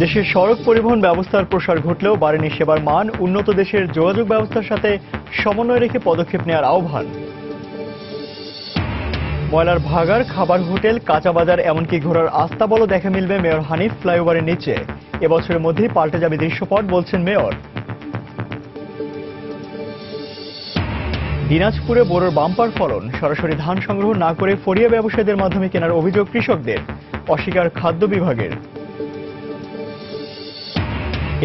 দেশের সড়ক পরিবহন ব্যবস্থার প্রসার ঘটলেও বাড়েনি সেবার মান। উন্নত দেশের যোগাযোগ ব্যবস্থার সাথে সমন্বয় রেখে পদক্ষেপ নেওয়ার আহ্বান। ময়লার ভাগাড়, খাবার হোটেল, কাঁচা বাজার এমনকি ঘোরার আস্তাবলও দেখা মিলবে মেয়র হানিফ ফ্লাইওভারের নিচে। এবছরের মধ্যেই পাল্টে যাবে দৃশ্যপট বলছেন মেয়র। দিনাজপুরে বোরোর বাম্পার ফলন, সরাসরি ধান সংগ্রহ না করে ফড়িয়া ব্যবসায়ীদের মাধ্যমে কেনার অভিযোগ কৃষকদের, অস্বীকার খাদ্য বিভাগের।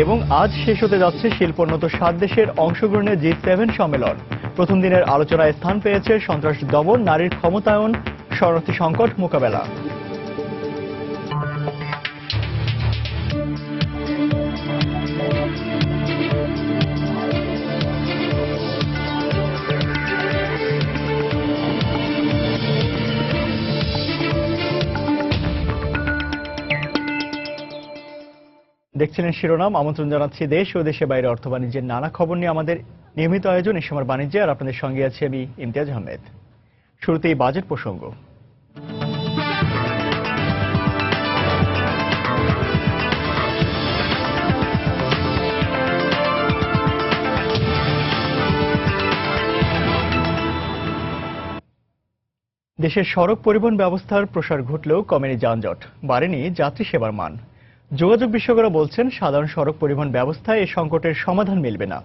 এবং আজ শেষ হতে যাচ্ছে শিল্পোন্নত 7 দেশের অংশগ্রহণের G7 সম্মেলন। প্রথম দিনের আলোচনায় স্থান পেয়েছে সন্ত্রাস দমন, নারীর ক্ষমতায়ন, শরণার্থী সংকট মোকাবেলা। দেখছিলেন শিরোনাম। আমন্ত্রণ জানাচ্ছি দেশ ও দেশের বাইরে অর্থ বাণিজ্যের নানা খবর নিয়ে আমাদের নিয়মিত আয়োজন এই সময় বাণিজ্যে, আর আপনাদের সঙ্গে আছি আমি ইমতিয়াজ আহমেদ। শুরুতেই বাজেট প্রসঙ্গ। দেশের সড়ক পরিবহন ব্যবস্থার প্রসার ঘটলেও কমেনি যানজট, বাড়েনি যাত্রী সেবার মান। যোগাযোগ বিশেষজ্ঞরা বলছেন, সাধারণ সড়ক পরিবহন ব্যবস্থায় এই সংকটের সমাধান মিলবে না।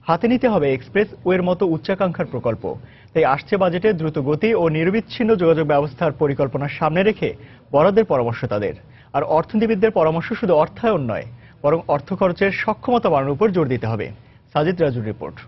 হাতে নিতে হবে এক্সপ্রেস ওয়ের মতো উচ্চাকাঙ্ক্ষার প্রকল্প। তাই আসছে বাজেটে দ্রুত গতি ও নিরবিচ্ছিন্ন যোগাযোগ ব্যবস্থার পরিকল্পনা সামনে রেখে বরাদ্দের পরামর্শ তাদের। আর অর্থনীতিবিদদের পরামর্শ শুধু অর্থায়ন নয়, বরং অর্থ খরচের সক্ষমতা বাড়ানোর উপর জোর দিতে হবে। সাজিদ রাজুর রিপোর্ট।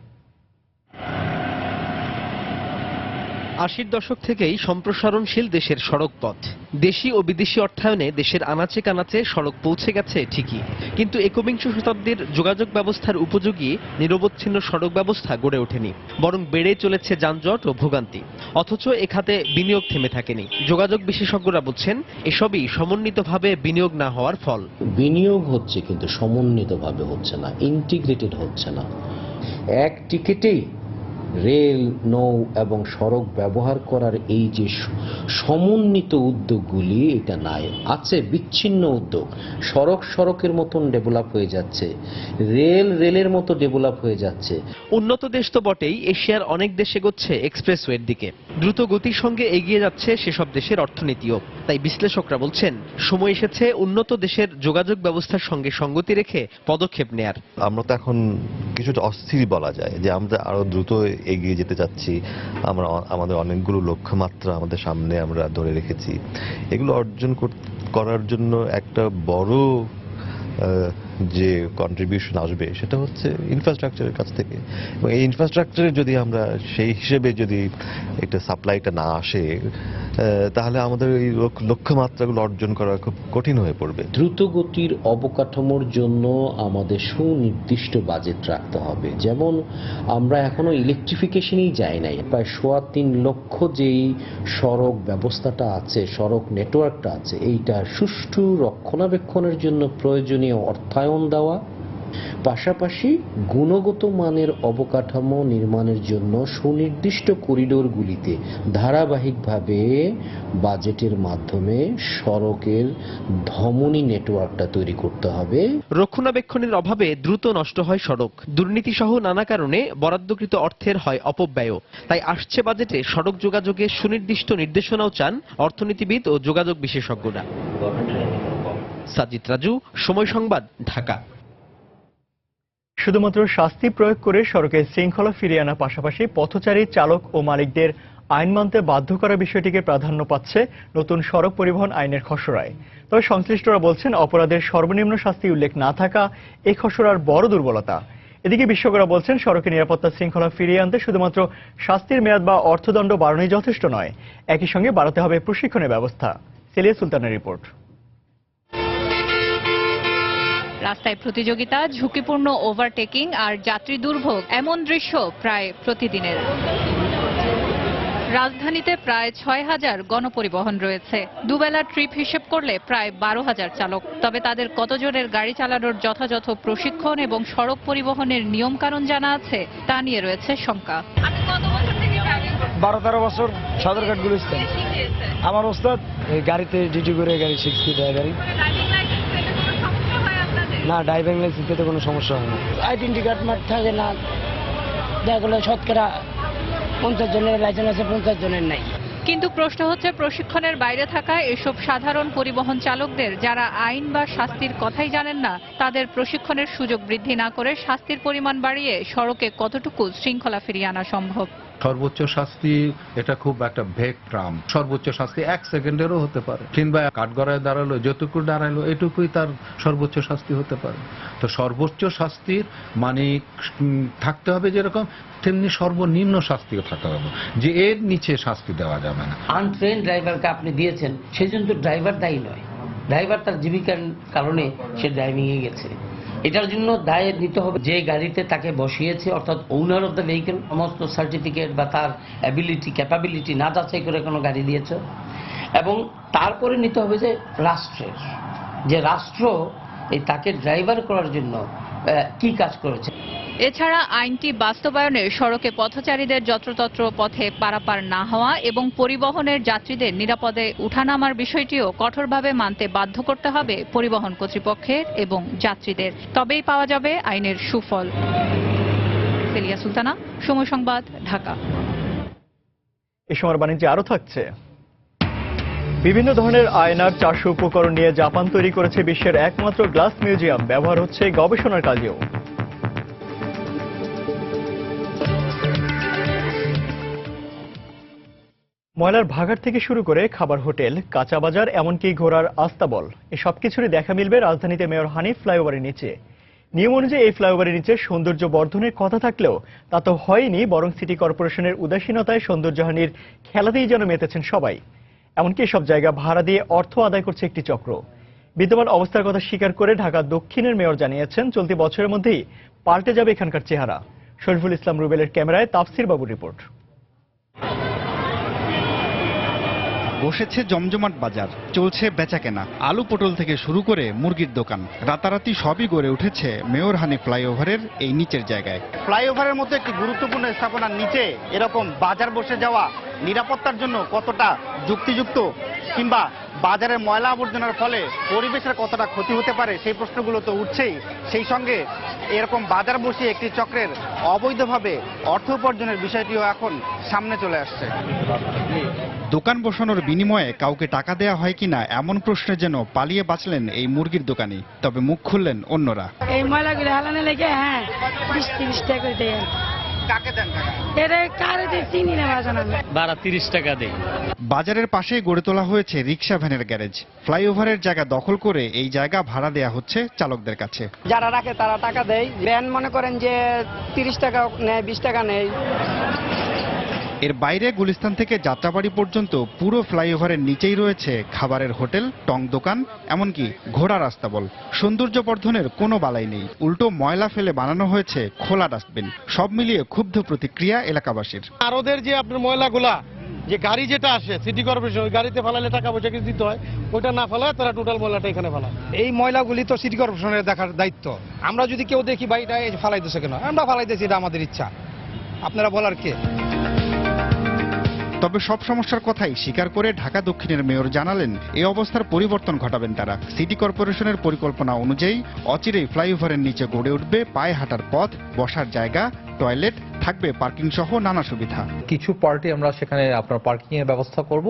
80-র দশক থেকেই সম্প্রসারণশীল দেশের সড়ক পথ। দেশি ও বিদেশি অর্থায়নে দেশের আনাচে কানাচে সড়ক পৌঁছে গেছে ঠিকই, কিন্তু একবিংশ শতাব্দীর যোগাযোগ ব্যবস্থার উপযোগী নিরবচ্ছিন্ন সড়ক ব্যবস্থা গড়ে ওঠেনি, বরং বেড়ে চলেছে যানজট ও ভোগান্তি। অথচ এ খাতে বিনিয়োগ থেমে থাকেনি। যোগাযোগ বিশেষজ্ঞরা বলছেন, এসবই সমন্বিতভাবে বিনিয়োগ না হওয়ার ফল। বিনিয়োগ হচ্ছে কিন্তু সমন্বিতভাবে হচ্ছে না, ইন্টিগ্রেটেড হচ্ছে না। এক টিকেটেই রেল, নৌ এবং সড়ক ব্যবহার করার এই যে সমন্বিত উদ্যোগগুলি, এটা নাই। আছে বিচ্ছিন্ন উদ্যোগ। সড়কের মতন ডেভেলপ হয়ে যাচ্ছে, রেলের মতো ডেভেলপ হয়ে যাচ্ছে। উন্নত দেশ তো বটেই, এশিয়ার অনেক দেশ এগোচ্ছে এক্সপ্রেসওয়ের দিকে। দ্রুত গতির সঙ্গে এগিয়ে যাচ্ছে সেসব দেশের অর্থনীতিও। তাই বিশ্লেষকরা বলছেন, সময় এসেছে উন্নত দেশের যোগাযোগ ব্যবস্থার সঙ্গে সঙ্গতি রেখে পদক্ষেপ নেয়ার। আমরা তো এখন কিছুটা অস্থির বলা যায় যে আমরা আরো দ্রুত এগিয়ে যেতে চাচ্ছি। আমরা আমাদের অনেকগুলো লক্ষ্যমাত্রা আমাদের সামনে আমরা ধরে রেখেছি। এগুলো অর্জন করার জন্য একটা বড় যে কন্ট্রিবিউশন আসবে সেটা হচ্ছে ইনফ্রাস্ট্রাকচারের কাছ থেকে। এবং এই ইনফ্রাস্ট্রাকচারে যদি আমরা সেই হিসেবে যদি একটা সাপ্লাইটা না আসে, তাহলে আমাদের এই লক্ষ্যমাত্রাগুলো অর্জন করা খুব কঠিন হয়ে পড়বে। দ্রুত গতির অবকাঠামোর জন্য আমাদের সুনির্দিষ্ট বাজেট রাখতে হবে। যেমন আমরা এখনো ইলেকট্রিফিকেশনেই যাই নাই। প্রায় 3.25 লক্ষ যেই সড়ক ব্যবস্থাটা আছে, সড়ক নেটওয়ার্কটা আছে, এইটা সুষ্ঠু রক্ষণাবেক্ষণের জন্য প্রয়োজনীয় অর্থায়ন দেওয়া, পাশাপাশি গুণগত মানের অবকাঠামো নির্মাণের জন্য সুনির্দিষ্ট করিডোরগুলিতে ধারাবাহিকভাবে বাজেটের মাধ্যমে সড়কের ধমনী নেটওয়ার্কটা তৈরি করতে হবে। রক্ষণাবেক্ষণের অভাবে দ্রুত নষ্ট হয় সড়ক। দুর্নীতি সহ নানা কারণে বরাদ্দকৃত অর্থের হয় অপব্যয়। তাই আসছে বাজেটে সড়ক যোগাযোগে সুনির্দিষ্ট নির্দেশনাও চান অর্থনীতিবিদ ও যোগাযোগ বিশেষজ্ঞরা। সাজিদ রাজু, সময় সংবাদ, ঢাকা। শুধুমাত্র শাস্তি প্রয়োগ করে সড়কে শৃঙ্খলা ফিরিয়ে আনার পাশাপাশি পথচারী, চালক ও মালিকদের আইন মানতে বাধ্য করার বিষয়টিকে প্রাধান্য পাচ্ছে নতুন সড়ক পরিবহন আইনের খসড়ায়। তবে সংশ্লিষ্টরা বলছেন, অপরাধের সর্বনিম্ন শাস্তি উল্লেখ না থাকা এই খসড়ার বড় দুর্বলতা। এদিকে বিশেষজ্ঞরা বলছেন, সড়কে নিরাপত্তা শৃঙ্খলা ফিরিয়ে আনতে শুধুমাত্র শাস্তির মেয়াদ বা অর্থদণ্ড বাড়ানোই যথেষ্ট নয়, একই সঙ্গে বাড়াতে হবে প্রশিক্ষণের ব্যবস্থা। সেলিয়া সুলতানের রিপোর্ট। রাস্তায় প্রতিযোগিতা, ঝুঁকিপূর্ণ ওভারটেকিং আর যাত্রী দুর্ভোগ, এমন দৃশ্য প্রায় প্রতিদিনের। রাজধানীতে প্রায় 6,000 গণপরিবহন রয়েছে। দুবেলা ট্রিপ হিসেব করলে প্রায় 12,000 চালক। তবে তাদের কতজনের গাড়ি চালানোর যথাযথ প্রশিক্ষণ এবং সড়ক পরিবহনের নিয়মকানুন জানা আছে, তা নিয়ে রয়েছে শঙ্কা। 12-13 বছর সদরঘাট গুলিস্তান। আমার ওস্তাদ গাড়িতে ডিউটি করে গাড়ি শিখছি, ড্রাইভারি। না, ড্রাইভিং লাইসেন্সে কোনো সমস্যা হয় না। আইডেন্টি কার্ড মার্ক থাকে না, দেখা গেলো শতকরা 50 জনের লাইসেন্স আছে, 50 জনের নাই। কিন্তু প্রশ্ন হচ্ছে, প্রশিক্ষণের বাইরে থাকা এসব সাধারণ পরিবহন চালকদের, যারা আইন বা শাস্তির কথাই জানেন না, তাদের প্রশিক্ষণের সুযোগ বৃদ্ধি না করে শাস্তির পরিমাণ বাড়িয়ে সড়কে কতটুকু শৃঙ্খলা ফিরিয়ে আনা সম্ভব? সর্বোচ্চ শাস্তি এটা খুব একটা ভেগ টার্ম। সর্বোচ্চ শাস্তি 1 সেকেন্ডেরও হতে পারে, কিংবা কাঠগড়ায় দাঁড়ালো, যতটুকু দাঁড়ালো এটুকুই তার সর্বোচ্চ শাস্তি হতে পারে। তো সর্বোচ্চ শাস্তির মানে থাকতে হবে যেরকম, তেমনি সর্বনিম্ন শাস্তিও থাকতে হবে, যে এর নিচে শাস্তি দেওয়া যাবে না। আনট্রেন ড্রাইভারকে আপনি দিয়েছেন, সেই জন্য তো ড্রাইভার দায়ী নয়। ড্রাইভার তার জীবিকার কারণে সে ড্রাইভিংয়ে গেছে, এটার জন্য দায় নিতে হবে যে গাড়িতে তাকে বসিয়েছে, অর্থাৎ ওনার অফ দ্য ভেহিকেল। সমস্ত সার্টিফিকেট বা তার অ্যাবিলিটি ক্যাপাবিলিটি না যাচাই করে কোনো গাড়ি দিয়েছে। এবং তারপরে নিতে হবে যে রাষ্ট্রের, যে রাষ্ট্র এই তাকে ড্রাইভার করার জন্য কি কাজ করেছে। এছাড়া আইনটি বাস্তবায়নে সড়কে পথচারীদের যত্রতত্র পথে পারাপার না হওয়া এবং পরিবহনের যাত্রীদের নিরাপদে উঠানামার বিষয়টিও কঠোরভাবে মানতে বাধ্য করতে হবে পরিবহন কর্তৃপক্ষের এবং যাত্রীদের। তবেই পাওয়া যাবে আইনের সুফল। সেলিয়া সুলতানা, সময় সংবাদ, ঢাকা। এ সময় বাণিজ্যে আরো থাকছে, বিভিন্ন ধরনের আয়নার 400 উপকরণ নিয়ে জাপান তৈরি করেছে বিশ্বের একমাত্র গ্লাস মিউজিয়াম। ব্যবহার হচ্ছে গবেষণার কাজেও। ময়লার ভাগাড় থেকে শুরু করে খাবার হোটেল, কাঁচা বাজার, এমনকি ঘোড়ার আস্তাবল, এ সবকিছুরই দেখা মিলবে রাজধানীতে মেয়র হানিফ ফ্লাইওভারের নিচে। নিয়ম অনুযায়ী এই ফ্লাইওভারের নিচে সৌন্দর্য বর্ধনের কথা থাকলেও তা তো হয়নি, বরং সিটি কর্পোরেশনের উদাসীনতায় সৌন্দর্যহানির খেলাতেই যেন মেতেছেন সবাই। এমনকি এসব জায়গা ভাড়া দিয়ে অর্থ আদায় করছে একটি চক্র। বিদ্যমান অবস্থার কথা স্বীকার করে ঢাকা দক্ষিণের মেয়র জানিয়েছেন, চলতি বছরের মধ্যেই পাল্টে যাবে এখানকার চেহারা। শরীফুল ইসলাম রুবেলের ক্যামেরায় তাফসির বাবুর রিপোর্ট। বসেছে জমজমাট বাজার, চলছে বেচাকেনা। আলু পটল থেকে শুরু করে মুরগির দোকান, রাতারাতি সবই গড়ে উঠেছে মেয়র হানিফ ফ্লাইওভারের এই নিচের জায়গায়। ফ্লাইওভারের মতো একটি গুরুত্বপূর্ণ স্থাপনার নিচে এরকম বাজার বসে যাওয়া নিরাপত্তার জন্য কতটা যুক্তিযুক্ত, কিংবা বাজারের ময়লা আবর্জনার ফলে পরিবেশের কতটা ক্ষতি হতে পারে, সেই প্রশ্নগুলো তো উঠছেই। সেই সঙ্গে এরকম বাজার বসিয়ে একটি চক্রের অবৈধভাবে অর্থ উপার্জনের বিষয়টিও এখন সামনে চলে আসছে। দোকান বসানোর বিনিময়ে কাউকে টাকা দেয়া হয় কিনা এমন প্রশ্নে যেন পালিয়ে বাঁচলেন এই মুরগির দোকানি। তবে মুখ খুললেন অন্যরা। এই ময়লাগুলো হালানো লেগে 20-30 টাকা করে দেয়। কাকে দেন টাকা? এটা কারে দিয়ে চিনি না, বাজানো ভাড়া 30 টাকা দেয়। বাজারের পাশেই গড়ে তোলা হয়েছে রিক্সা ভ্যানের গ্যারেজ। ফ্লাইওভারের জায়গা দখল করে এই জায়গা ভাড়া দেয়া হচ্ছে চালকদের কাছে। যারা রাখে তারা টাকা দেয়। ভ্যান মনে করেন যে 30 টাকা নেয়, 20 টাকা নেয়। এর বাইরে গুলিস্তান থেকে যাত্রাবাড়ি পর্যন্ত পুরো ফ্লাইওভারের নিচেই রয়েছে খাবারের হোটেল, টং দোকান, এমনকি ঘোড়ার আস্তাবল। সৌন্দর্য বর্ধনের কোনো বালাই নেই, উল্টো ময়লা ফেলে বানানো হয়েছে খোলা ডাস্টবিন। সব মিলিয়ে ক্ষুব্ধ প্রতিক্রিয়া এলাকাবাসীর। আর ওদের যে আপনার ময়লাগুলা, যে গাড়ি যেটা আসে সিটি কর্পোরেশন, ওই গাড়িতে ফেলালে টাকা পয়সা কিছু দিতে হয়, ওইটা না ফেলায় তারা টোটাল ময়লাটা এখানে ফেলায়। এই ময়লাগুলি তো সিটি কর্পোরেশনের দেখার দায়িত্ব। আমরা যদি কেউ দেখি বাড়িটা ফালাইতেছে কেন, আমরা ফালাইতেছি, এটা আমাদের ইচ্ছা, আপনারা বলার কে? তবে সব সমস্যার কথাই স্বীকার করে ঢাকা দক্ষিণের মেয়র জানালেন, এই অবস্থার পরিবর্তন ঘটাবেন তারা। সিটি কর্পোরেশনের পরিকল্পনা অনুযায়ী অচিরেই ফ্লাইওভারের নিচে গড়ে উঠবে পায়ে হাঁটার পথ, বসার জায়গা, টয়লেট, থাকবে পার্কিং সহ নানা সুবিধা। কিছু পার্টে আমরা সেখানে আপনার পার্কিং এর ব্যবস্থা করব,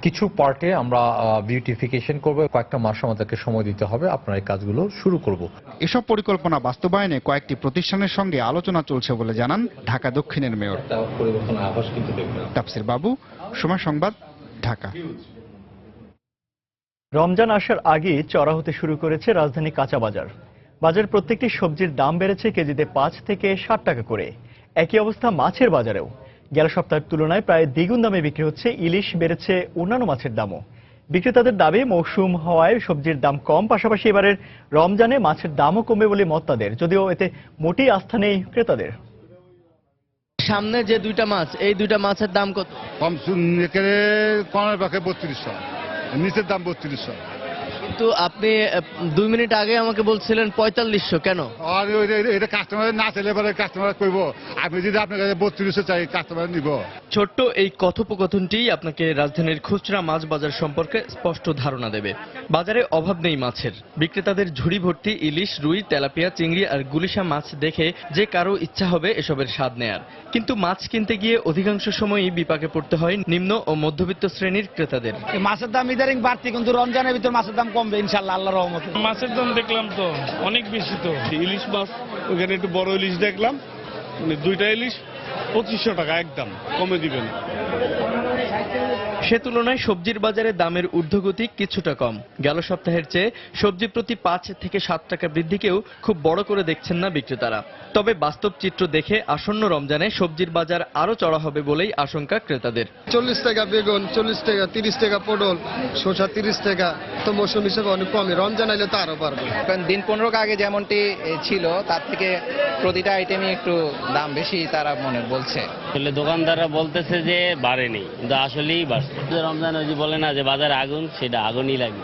কিছু পার্টে আমরা বিউটিফিকেশন করব। কয়েকটা মাস আমাদেরকে সময় দিতে হবে, আপনার এই কাজগুলো শুরু করব। এসব পরিকল্পনা বাস্তবায়নে কয়েকটি প্রতিষ্ঠানের সঙ্গে আলোচনা চলছে বলে জানান ঢাকা দক্ষিণের মেয়র। তাফসির বাবু, সময় সংবাদ, ঢাকা। রমজান আসার আগেই চড়া হতে শুরু করেছে রাজধানী কাঁচা বাজার। বাজার প্রত্যেকটি সবজির দাম বেড়েছে কেজিতে 5 থেকে 60 টাকা করে। একই অবস্থা মাছের বাজারেও। গেল সপ্তাহের তুলনায় প্রায় দ্বিগুণ দামে বিক্রি হচ্ছে ইলিশ, বেড়েছে অন্যান্য মাছের দামও। বিক্রেতাদের দাবি, মৌসুম হওয়ায় সবজির দাম কম, পাশাপাশি এবারের রমজানে মাছের দামও কমবে বলে মত তাদের, যদিও এতে মোটেই আস্থা নেই ক্রেতাদের। সামনে যে দুইটা মাছ, এই দুইটা মাছের দাম কত? কমের পাখে 3200, নিচের দাম 3200। কিন্তু আপনি 2 মিনিট আগে আমাকে বলছিলেন 4500 কেন? আর এটা কাস্টমার না চাইলে পরে কাস্টমার করবো, আমি যদি আপনার কাছে 3200 চাই কাস্টমার নিব। ছোট্ট এই কথোপকথনটি আপনাকে রাজধানীর খুচরা মাছ বাজার সম্পর্কে স্পষ্ট ধারণা দেবে। বাজারে অভাব নেই মাছের, বিক্রেতাদের ঝুড়ি ভর্তি ইলিশ, রুই, তেলাপিয়া, চিংড়ি আর গুলিশা মাছ দেখে যে কারো ইচ্ছা হবে এসবের স্বাদ নেয়ার। কিন্তু মাছ কিনতে গিয়ে অধিকাংশ সময়ই বিপাকে পড়তে হয় নিম্ন ও মধ্যবিত্ত শ্রেণীর ক্রেতাদের। মাছের দাম ইদারিং বাড়তি, কিন্তু রমজানের ভিতর মাছের দাম কমবে ইনশাআল্লাহ, আল্লাহর রহমতে। মাছের দাম দেখলাম তো অনেক বেশি, তো ইলিশ মাছ ওখানে একটু বড় ইলিশ দেখলাম, মানে 2টা ইলিশ 2500 টাকা, একদম কমে দিবেন। সে তুলনায় সবজির বাজারে দামের ঊর্ধ্বগতি কিছুটা কম। গেল সপ্তাহের চেয়ে সবজি প্রতি 5 থেকে 7 টাকা বৃদ্ধিকেও খুব বড় করে দেখছেন না বিক্রেতারা। তবে বাস্তব চিত্র দেখে আসন্ন রমজানে সবজির বাজার আরো চড়া হবে বলেই আশঙ্কা ক্রেতাদের। 40 টাকা বেগুন, 40 টাকা, 30 টাকা পটল, শসা 30 টাকা, তো মৌসুম হিসেবে অনেক কমই। রমজান আইলে তো আরো বাড়বে। দিন 15 আগে যেমনটি ছিল তার থেকে প্রতিটা আইটেমই একটু দাম বেশি তারা মনে বলছে। আসলে দোকানদাররা বলতেছে যে বাড়েনি, কিন্তু আসলেই বাড়ছে। রমজান ওই যে বলে না যে বাজারে আগুন, সেটা আগুনই লাগে।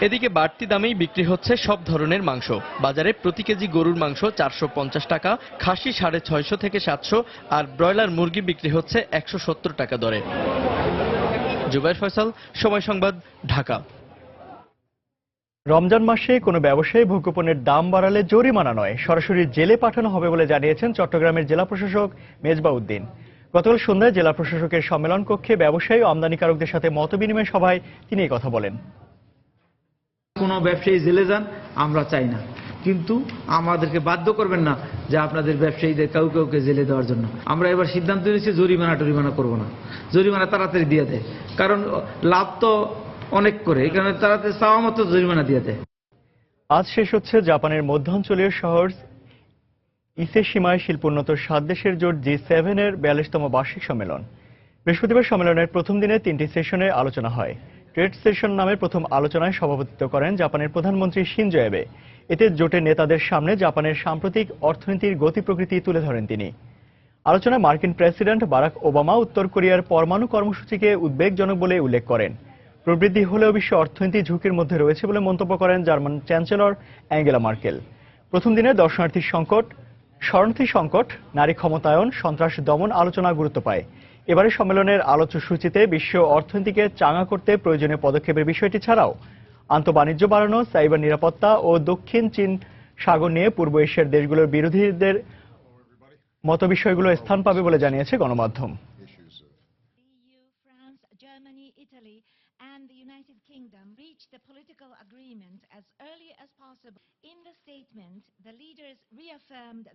এদিকে বাড়তি দামেই বিক্রি হচ্ছে সব ধরনের মাংস। বাজারে প্রতি কেজি গরুর মাংস 450 টাকা, খাসি 650 থেকে 700 আর ব্রয়লার মুরগি বিক্রি হচ্ছে 170 টাকা দরে। জুবাইর ফয়সাল, সময় সংবাদ, ঢাকা। রমজান মাসে কোনো ব্যবসায়ী ভোগ্যপণ্যের দাম বাড়ালে জরিমানা নয়, সরাসরি জেলে পাঠানো হবে বলে জানিয়েছেন চট্টগ্রামের জেলা প্রশাসক মেজবাউদ্দিন। গতকাল সন্ধ্যায় জেলা প্রশাসকের সম্মেলন কক্ষে ব্যবসায়ী ও আমদানিকারকদের সাথে মতবিনিময় সভায় তিনি এই কথা বলেন। কোনো ব্যবসায়ী জেলে যান আমরা চাই না, কিন্তু আমাদেরকে বাধ্য করবেন না যে আপনাদের ব্যবসায়ীদের কাউকে জেলে দেওয়ার জন্য। আমরা এবার সিদ্ধান্ত নিয়েছি জরিমানা করব না, জরিমানা তাড়াতাড়ি দিয়ে দেয়, কারণ লাভ তো অনেক করে, এই কারণে তাড়াতাড়ি চাওয়া মতো জরিমানা দিয়ে দেয়। আজ শেষ হচ্ছে জাপানের মধ্যাঞ্চলীয় শহর ইসেশিমায় শিল্পোন্নত 7 দেশের জোট G7 এর 42তম বার্ষিক সম্মেলন। বৃহস্পতিবার সম্মেলনের প্রথম দিনে 3টি সেশনে আলোচনা হয়। ট্রেড সেশন নামে প্রথম আলোচনায় সভাপতিত্ব করেন জাপানের প্রধানমন্ত্রী শিনজো অ্যাবে। এতে জোটের নেতাদের সামনে জাপানের সাম্প্রতিক অর্থনীতির গতি প্রকৃতি তুলে ধরেন তিনি। আলোচনায় মার্কিন প্রেসিডেন্ট বারাক ওবামা উত্তর কোরিয়ার পরমাণু কর্মসূচিকে উদ্বেগজনক বলে উল্লেখ করেন। প্রবৃদ্ধি হলেও বিশ্ব অর্থনীতি ঝুঁকির মধ্যে রয়েছে বলে মন্তব্য করেন জার্মান চ্যান্সেলর অ্যাঙ্গেলা মার্কেল। প্রথম দিনে দর্শনার্থী সংকট, শরণার্থী সংকট, নারী ক্ষমতায়ন, সন্ত্রাস দমন আলোচনা গুরুত্ব পায়। এবারে সম্মেলনের আলোচ্য সূচিতে বিশ্ব অর্থনীতিকে চাঙা করতে প্রয়োজনীয় পদক্ষেপের বিষয়টি ছাড়াও আন্তঃবাণিজ্য বাড়ানো, সাইবার নিরাপত্তা ও দক্ষিণ চীন সাগর নিয়ে পূর্ব এশিয়ার দেশগুলোর বিরোধীদের মত বিষয়গুলো স্থান পাবে বলে জানিয়েছে গণমাধ্যম। and the United Kingdom reached a political agreement as early as possible. In the statement, the leaders reaffirmed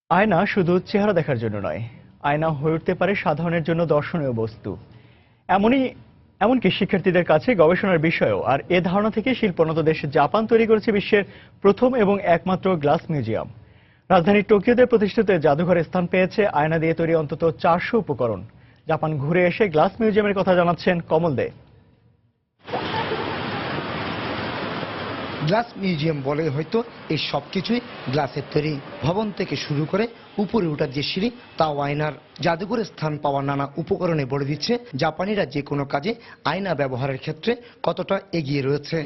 আয়না শুধু চেহারা দেখার জন্য নয়, আয়না হয়ে উঠতে পারে সাধারণের জন্য দর্শনীয় বস্তু। এমনকি শিক্ষার্থীদের কাছে গবেষণার বিষয়ও। আর এ ধারণা থেকে শিল্পোন্নত দেশ জাপান তৈরি করেছে বিশ্বের প্রথম এবং একমাত্র গ্লাস মিউজিয়াম। রাজধানী টোকিওতে প্রতিষ্ঠিত জাদুঘরে স্থান পেয়েছে আয়না দিয়ে তৈরি অন্তত 400 উপকরণ। জাপান ঘুরে এসে গ্লাস মিউজিয়ামের কথা জানাচ্ছেন কমল দে। গ্লাস মিউজিয়াম বলে হয়তো এই সবকিছুই গ্লাসের তৈরি। ভবন থেকে শুরু করে উপরে ওঠার যে সিঁড়ি, তাও আয়নার। জাদুঘরে স্থান পাওয়া নানা উপকরণে বলে দিচ্ছে জাপানিরা যে কোনো কাজে আয়না ব্যবহারের ক্ষেত্রে কতটা এগিয়ে রয়েছে।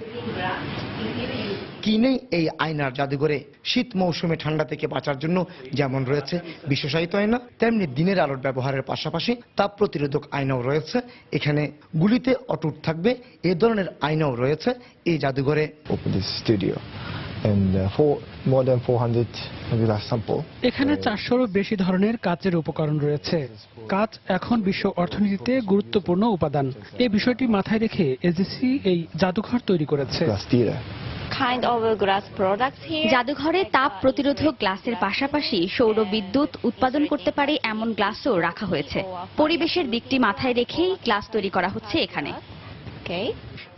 কি নেই এই আয়নার জাদুঘরে? শীত মৌসুমে ঠান্ডা থেকে বাঁচার জন্য যেমন রয়েছে বিশেষায়িত আয়না, তেমনি দিনের আলোর ব্যবহারের পাশাপাশি তাপ প্রতিরোধক আয়নাও রয়েছে এখানে। গুলিতে অটুট থাকবে এ ধরনের আয়নাও রয়েছে এই জাদুঘরে। এখানে 400-এরও বেশি ধরনের কাচের উপকরণ রয়েছে। কাচ এখন বিশ্ব অর্থনীতিতে গুরুত্বপূর্ণ উপাদান। এই বিষয়টি মাথায় রেখে এজেসি এই জাদুঘর তৈরি করেছে। জাদুঘরে তাপ প্রতিরোধক গ্লাসের পাশাপাশি সৌর বিদ্যুৎ উৎপাদন করতে পারে এমন গ্লাসও রাখা হয়েছে। পরিবেশের দিকটি মাথায় রেখেই গ্লাস তৈরি করা হচ্ছে এখানে।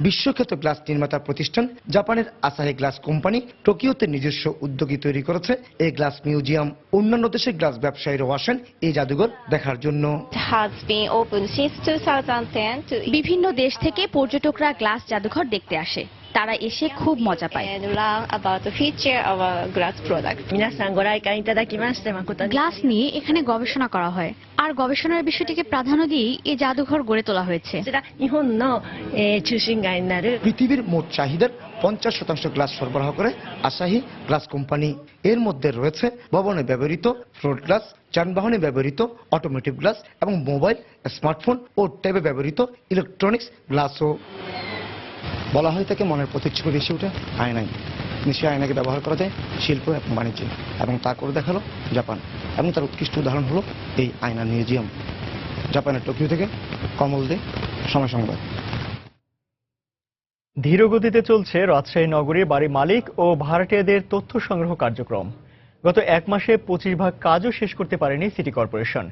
বিশ্বখ্যাত গ্লাস নির্মাতা প্রতিষ্ঠান জাপানের আসাহি গ্লাস কোম্পানি টোকিওতে নিজস্ব উদ্যোগী তৈরি করেছে এই গ্লাস মিউজিয়াম। অন্যান্য দেশের গ্লাস ব্যবসায়ীরাও আসেন এই জাদুঘর দেখার জন্য। বিভিন্ন দেশ থেকে পর্যটকরা গ্লাস জাদুঘর দেখতে আসে। তারা এসে খুব মজা পায়। গ্লাস নিয়ে এখানে গবেষণা করা হয়, আর গবেষণার বিষয়টিকে প্রাধান্য দিয়ে এই জাদুঘর গড়ে তোলা হয়েছে। পৃথিবীর মোট চাহিদার 50% গ্লাস সরবরাহ করে আসাহি গ্লাস কোম্পানি। এর মধ্যে রয়েছে ভবনে ব্যবহৃত ফ্লোর গ্লাস, যানবাহনে ব্যবহৃত অটোমোটিভ গ্লাস এবং মোবাইল, স্মার্টফোন ও ট্যাবে ব্যবহৃত ইলেকট্রনিক্স গ্লাসও। বলা হয় থাকে মনের প্রতিচ্ছবি বেশি ওঠে আয়নায়। নিশ্চয়ই আয়নাকে ব্যবহার করা যায় শিল্প এবং বাণিজ্যে, এবং তা করে দেখালো জাপান, এবং তার উৎকৃষ্ট উদাহরণ হলো এই আয়না মিউজিয়াম। জাপানের টোকিও থেকে কমল দে, সময় সংবাদ। ধীরগতিতে চলছে রাজশাহী নগরীর বাড়ি মালিক ও ভাড়াটিয়াদের তথ্য সংগ্রহ কার্যক্রম। গত 1 মাসে 25 কাজও শেষ করতে পারেনি সিটি কর্পোরেশন।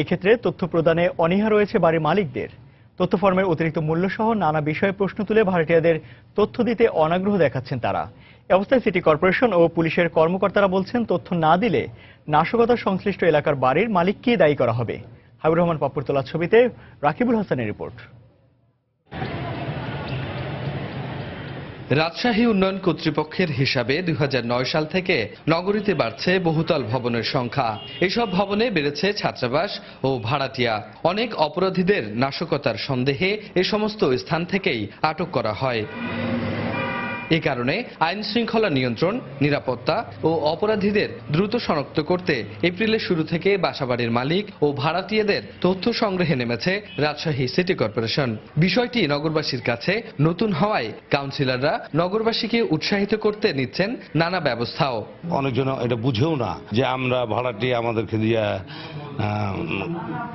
এক্ষেত্রে তথ্য প্রদানে অনীহা রয়েছে বাড়ি মালিকদের। তথ্য ফর্মের অতিরিক্ত মূল্য সহ নানা বিষয়ে প্রশ্ন তুলে ভাড়াটিয়াদের তথ্য দিতে অনাগ্রহ দেখাচ্ছেন তারা। এ অবস্থায় সিটি কর্পোরেশন ও পুলিশের কর্মকর্তারা বলছেন, তথ্য না দিলে নাশকতা সংশ্লিষ্ট এলাকার বাড়ির মালিককে দায়ী করা হবে। হাবিবুর রহমান পাপ্পুর তোলা ছবিতে রাকিবুল হাসানের রিপোর্ট। রাজশাহী উন্নয়ন কর্তৃপক্ষের হিসাবে 2009 সাল থেকে নগরীতে বাড়ছে বহুতল ভবনের সংখ্যা। এসব ভবনে বেড়েছে ছাত্রাবাস ও ভাড়াটিয়া। অনেক অপরাধীদের নাশকতার সন্দেহে এ সমস্ত স্থান থেকেই আটক করা হয়। এ কারণে আইন শৃঙ্খলা নিয়ন্ত্রণ, নিরাপত্তা ও অপরাধীদের দ্রুত শনাক্ত করতে এপ্রিলের শুরু থেকে বাসাবাড়ির মালিক ও ভাড়াটিয়াদের তথ্য সংগ্রহে নেমেছে রাজশাহী সিটি কর্পোরেশন। বিষয়টি নগরবাসীর কাছে নতুন হওয়ায় কাউন্সিলররা নগরবাসীকে উৎসাহিত করতে নিচ্ছেন নানা ব্যবস্থাও। অনেকজন এটা বুঝেও না যে আমরা ভাড়াটিয়া আমাদেরকে দিয়ে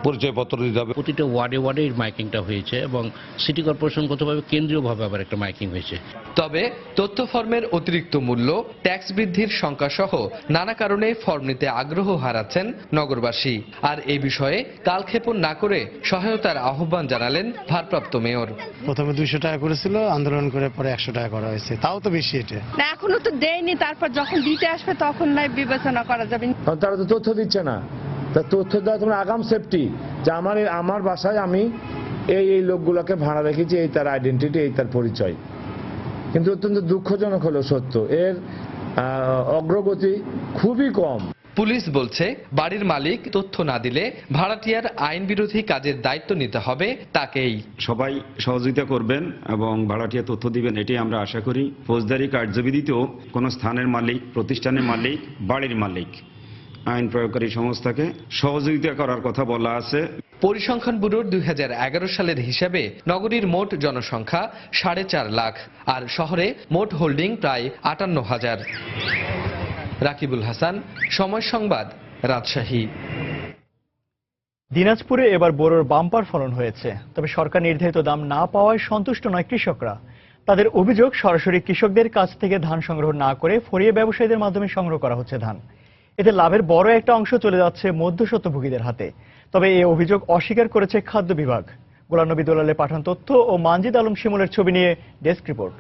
পরিচয়পত্র দিতে হবে। প্রতিটা ওয়ার্ডে ওয়ার্ডে মাইকিংটা হয়েছে এবং সিটি কর্পোরেশনগতভাবে কেন্দ্রীয়ভাবে আবার একটা মাইকিং হয়েছে। তবে তথ্য ফর্মের অতিরিক্ত মূল্য, ট্যাক্স বৃদ্ধির সংখ্যা সহ নানা কারণে ফর্ম নিতে আগ্রহ হারাচ্ছেন নগরবাসী। আর এই বিষয়ে কালক্ষেপণ না করে সহায়তার আহ্বান জানালেন ভারপ্রাপ্ত মেয়র। প্রথমে 200 টাকা করেছিল, আন্দোলন করে পরে 100 টাকা করা হয়েছে, তাও তো বেশি। এটা না, এখনো তো দেয়নি, তারপর যখন দিতে আসবে তখন নাই বিবেচনা করা যাবে। তারা তো তথ্য দিচ্ছে না, তা তথ্য দেওয়া তোমার আগাম সেফটি যে আমার বাসায় আমি এই লোকগুলোকে ভাড়া রেখেছি, এই তার আইডেন্টিটি, এই তার পরিচয়। কিন্তু অত্যন্ত দুঃখজনক হলো সত্য, এর অগ্রগতি খুবই কম। পুলিশ বলছে, বাড়ির মালিক তথ্য না দিলে ভাড়াটিয়ার আইন বিরোধী কাজের দায়িত্ব নিতে হবে তাকেই। সবাই সহযোগিতা করবেন এবং ভাড়াটিয়া তথ্য দিবেন, এটাই আমরা আশা করি। ফৌজদারি কার্যবিধিতেও কোনো স্থানের মালিক, প্রতিষ্ঠানের মালিক, বাড়ির মালিক আইন প্রয়োগকারী সংস্থাকে সহযোগিতা করার কথা বলা আছে। পরিসংখ্যান ব্যুরোর 2011 সালের হিসাবে নগরীর মোট জনসংখ্যা 4.5 লাখ, আর শহরে মোট হোল্ডিং প্রায় 58,000। রাকিবুল হাসান, সময় সংবাদ, রাজশাহী। দিনাজপুরে এবার বোরোর বাম্পার ফলন হয়েছে, তবে সরকার নির্ধারিত দাম না পাওয়ায় সন্তুষ্ট নয় কৃষকরা। তাদের অভিযোগ, সরাসরি কৃষকদের কাছ থেকে ধান সংগ্রহ না করে ফরিয়া ব্যবসায়ীদের মাধ্যমে সংগ্রহ করা হচ্ছে ধান। এতে লাভের বড় একটা অংশ চলে যাচ্ছে মধ্যস্বত্বভোগীদের হাতে। তবে এই অভিযোগ অস্বীকার করেছে খাদ্য বিভাগ। গোলাম নবী দোলালের পাঠান তথ্য ও মানজিদ আলম শিমুলের ছবি নিয়ে ডেস্ক রিপোর্ট।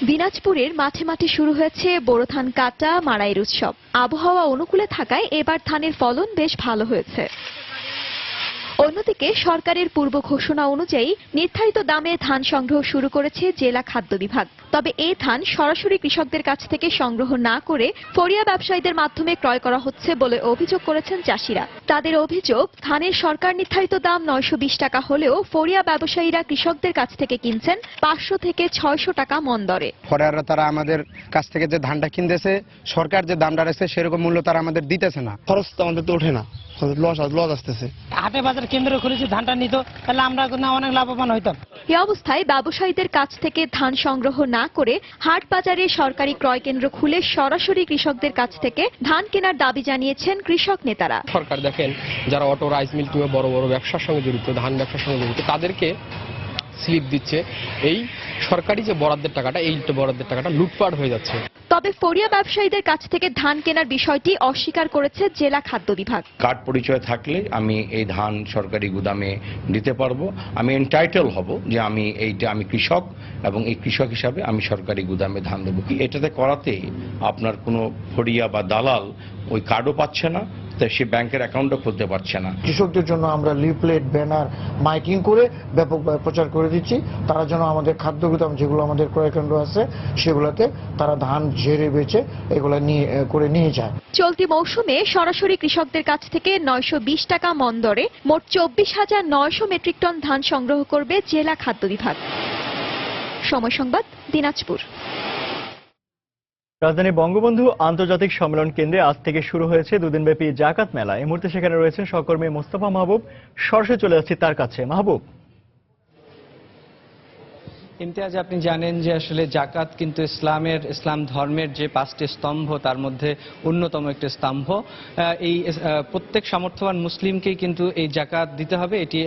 দিনাজপুরের মাঠে মাঠে শুরু হয়েছে বোরো ধান কাটা মাড়াইয়ের উৎসব। আবহাওয়া অনুকূলে থাকায় এবার ধানের ফলন বেশ ভালো হয়েছে। অন্যদিকে সরকারের পূর্ব ঘোষণা অনুযায়ী নির্ধারিত দামে ধান সংগ্রহ শুরু করেছে জেলা খাদ্য বিভাগ। তবে এই ধান সরাসরি কৃষকদের কাছ থেকে সংগ্রহ না করে ফরিয়া ব্যবসায়ীদের মাধ্যমে ক্রয় করা হচ্ছে বলে অভিযোগ করেছেন চাষিরা। তাদের অভিযোগ, ধানের সরকার নির্ধারিত দাম 920 টাকা হলেও ফরিয়া ব্যবসায়ীরা কৃষকদের কাছ থেকে কিনছেন 500 থেকে 600 টাকা মন দরে। ফরিয়ারা তারা আমাদের কাছ থেকে যে ধানটা কিনতেছে, সরকার যে দামটা রাখছে সেরকম মূল্য তারা আমাদের দিতেছে না। খরচ তো আমাদের তো ওঠে না, লস আসতেছে। হাটে বাজার কেন্দ্র খুলেছে, ধানটা নিত, তাহলে আমরা অনেক লাভবান হইতাম। এই অবস্থায় ব্যবসায়ীদের কাছ থেকে ধান সংগ্রহ না করে হাট বাজারে সরকারি ক্রয় কেন্দ্র খুলে সরাসরি কৃষকদের কাছ থেকে ধান কেনার দাবি জানিয়েছেন কৃষক নেতারা। সরকার দেখেন, যারা অটো, রাইস মিল কিংবা বড় বড় ব্যবসার সঙ্গে জড়িত, ধান ব্যবসার সঙ্গে জড়িত, তাদেরকে স্লিপ দিচ্ছে। এই সরকারি যে বরাদ্দের টাকাটা, এই বরাদ্দের টাকাটা লুটপাট হয়ে যাচ্ছে। তবে ফরিয়া ব্যবসায়ীদের কাছ থেকে ধান কেনার বিষয়টি অস্বীকার করেছে জেলা খাদ্য বিভাগ। কার্ড পরিচয় থাকলে আমি এই ধান সরকারি গুদামে দিতে পারবো। আমি এন্টাইটেল হব যে আমি কৃষক এবং এই কৃষক হিসাবে আমি সরকারি গুদামে ধান দেবো। এটাতে করাতে আপনার কোনো ফরিয়া বা দালাল ওই কার্ডও পাচ্ছে না, তাই সে ব্যাংকের অ্যাকাউন্টও খুলতে পারছে না। কৃষকদের জন্য আমরা লিফলেট, ব্যানার, মাইকিং করে ব্যাপকভাবে প্রচার করে দিচ্ছি। তারা যেন আমাদের খাদ্য গুদাম যেগুলো আমাদের ক্রয় কেন্দ্র আছে সেগুলোতে তারা ধান ঝেড়ে বেচে এগুলো নিয়ে যায়। চলতি মৌসুমে সরাসরি কৃষকদের কাছ থেকে 920 টাকা মণ দরে মোট 24,900 মেট্রিক টন ধান সংগ্রহ করবে জেলা খাদ্য বিভাগ। সময় সংবাদ, দিনাজপুর। রাজধানী বঙ্গবন্ধু আন্তর্জাতিক সম্মেলন কেন্দ্রে আজ থেকে শুরু হয়েছে দুদিনব্যাপী জাকাত মেলা। এই মুহূর্তে সেখানে রয়েছেন সহকর্মী মোস্তফা মাহবুব। সরাসরি চলে যাচ্ছি তার কাছে। মাহবুব। ইমতিয়াজ, আপনি জানেন যে আসলে জাকাত কিন্তু ইসলাম ধর্মের যে 5টি স্তম্ভ তার মধ্যে অন্যতম একটি স্তম্ভ। এই প্রত্যেক সামর্থ্যবান মুসলিমকেই কিন্তু এই জাকাত দিতে হবে। এটি